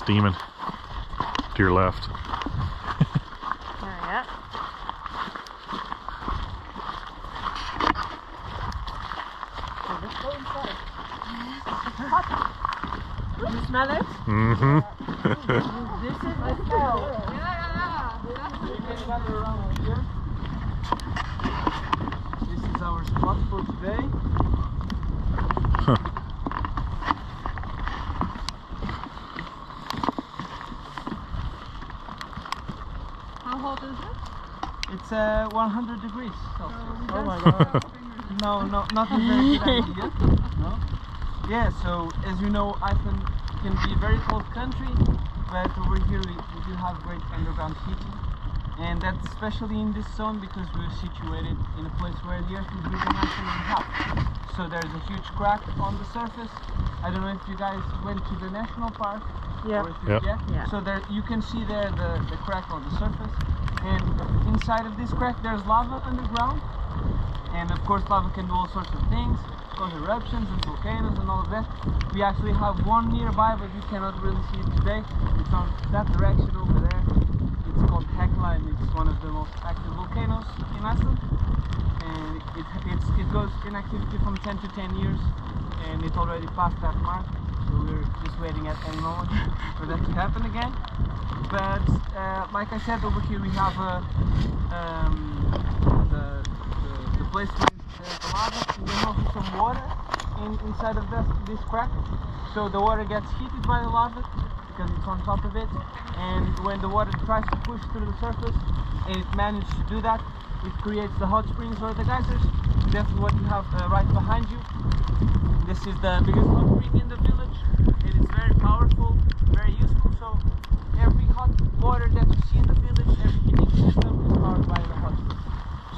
steaming to your left. Yeah. So let's go inside. Hot. You smell it? Mm-hmm. This is the smell. This is our spot for today. How hot is it? It's 100 degrees Celsius. Oh my god. No, not a very good idea. No. Yeah, so as you know, Iceland can be a very cold country, but over here we do have great underground heating. And that's especially in this zone because we're situated in a place where the earth is really naturally hot. So there's a huge crack on the surface. I don't know if you guys went to the national park. Yeah. Or if you, Yep. yeah. So there you can see there the crack on the surface. And inside of this crack there's lava underground. And of course lava can do all sorts of things, cause eruptions and volcanoes and all of that. We actually have one nearby, but you cannot really see it today. It's on that direction over there. It's called Hekla, and it's one of the most active volcanoes in Iceland. And it goes in activity from 10 to 10 years, and it already passed that mark. So we're just waiting at any moment for that to happen again. But like I said, over here we have the place where there's the lava, and there's also some water inside of this crack. So the water gets heated by the lava because it's on top of it, and when the water tries to push through the surface and it manages to do that, it creates the hot springs or the geysers. That's what you have right behind you. This is the biggest hot spring in the village. It is very powerful, very useful. So every hot water that you see in the village, every heating system is powered by the hot spring.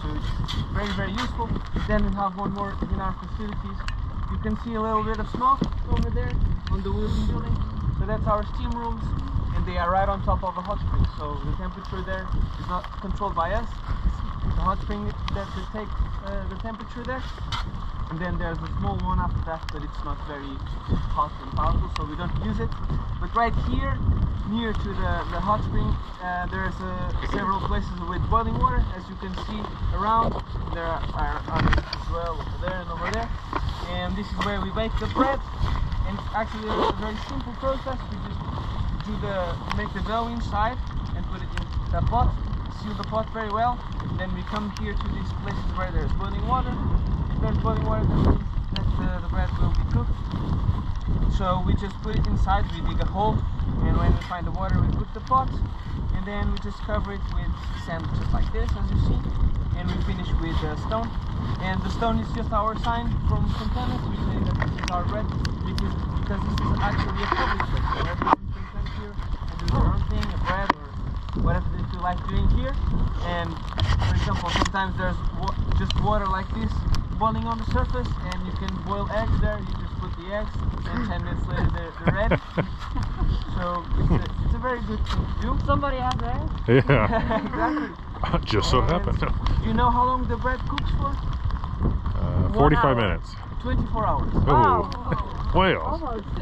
So it's very, very useful. Then we have one more in our facilities. You can see a little bit of smoke over there on the wooden building. So that's our steam rooms, and they are right on top of a hot spring. So the temperature there is not controlled by us. It's the hot spring that will take the temperature there. And then there's a small one after that, but it's not very hot and powerful, so we don't use it. But right here, near to the hot spring, there's several places with boiling water. As you can see around, there are others as well, over there and over there. And this is where we bake the bread. And it's actually a very simple process. We just make the dough inside and put it in the pot, seal the pot very well. Then we come here to these places where there's boiling water. If there's boiling water, that means that the bread will be cooked. So we just put it inside, we dig a hole, and when we find the water we put the pot, and then we just cover it with sand just like this, as you see, and we finish with stone. And the stone is just our sign from containers. We say that this is our bread because this is actually a public place. So everyone can come here and do their own thing, a bread or whatever they feel like doing here. And for example, sometimes there's just water like this boiling on the surface, and you can boil eggs there. You just put the eggs, and 10 minutes later they're ready. So it's a very good thing to do. Somebody has eggs? Yeah. Exactly. Just so happened. Do you know how long the bread cooks for? 45 minutes. 24 hours. Oh, Wow. whales.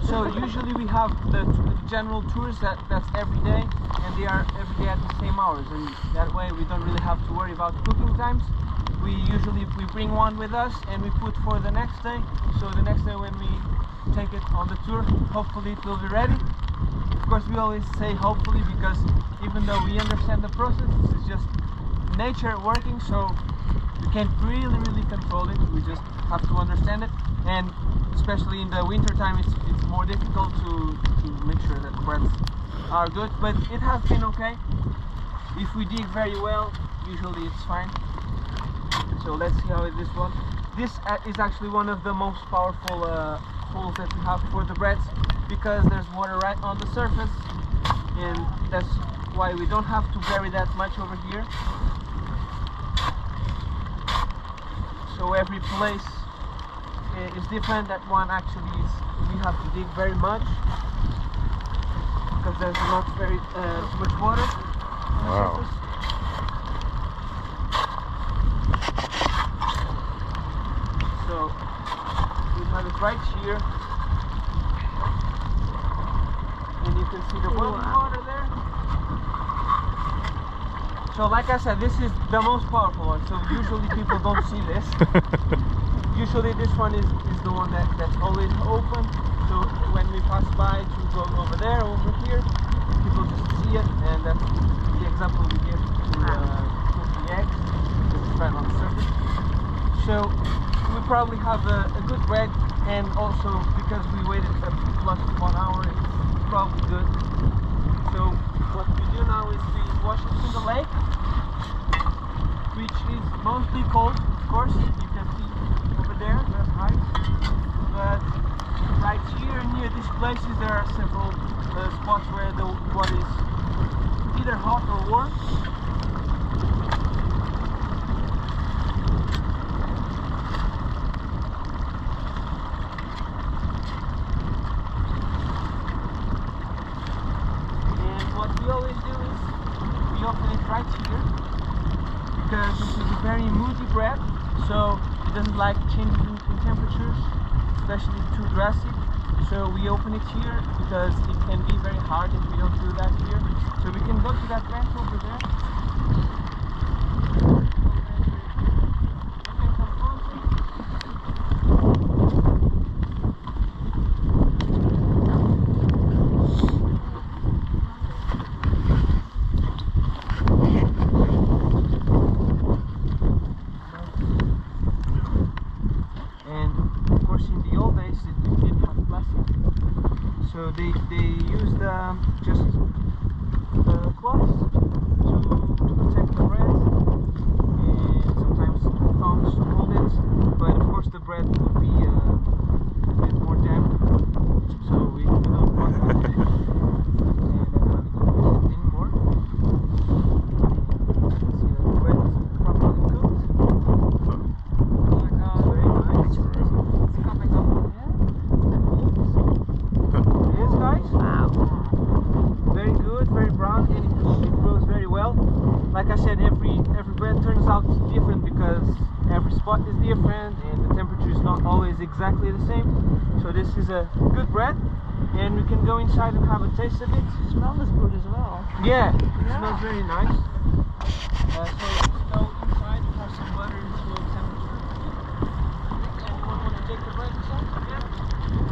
So usually we have the general tours that's every day, and they are every day at the same hours, and that way we don't really have to worry about cooking times. We bring one with us and we put for the next day. So the next day when we take it on the tour, hopefully it will be ready. Of course we always say hopefully, because even though we understand the process, this is just nature working, so we can't really control it. We just have to understand it, and especially in the winter time it's more difficult to make sure that the breads are good, but it has been okay. If we dig very well, usually it's fine. So let's see how this one. This is actually one of the most powerful holes that we have for the breads, because there's water right on the surface, and that's why we don't have to bury that much over here. So every place is different. That one actually is, we have to dig very much because there's not very much water on the Wow. surface. So we have it right here, and if can see the boiling water there. So like I said, this is the most powerful one, so usually people don't see this. Usually this one is the one that's always open, so when we pass by to go over there, over here, people just see it, and that's the example we give to cook the eggs. This is right on the surface. So we probably have a good bread, and also because we waited plus 1 hour, it's probably good. So what we do now is we wash it in the lake, which is mostly cold, of course. You can see over there, there's ice. But right here near these places there are several spots where the water is either hot or warm. We always do is we open it right here because this is a very moody bread, so it doesn't like changes in temperatures, especially too drastic. So we open it here because it can be very hard if we don't do that here. So we can go to that bench over there. You can come closer. So they used just cloths to protect the bread, and sometimes foams to hold it, but of course the bread would be a bit more damp, so we don't want that. And that's why we don't use it anymore. And see that the bread is properly cooked. Oh my god, very nice. It's coming up. Very good, very brown, and it grows very well. Like I said, every bread turns out different because every spot is different and the temperature is not always exactly the same. So this is a good bread, and we can go inside and have a taste of it. It smells good as well. Yeah, it smells very nice. So let's go inside and have some butter and slow temperature. Anyone want to take the bread inside? Yeah.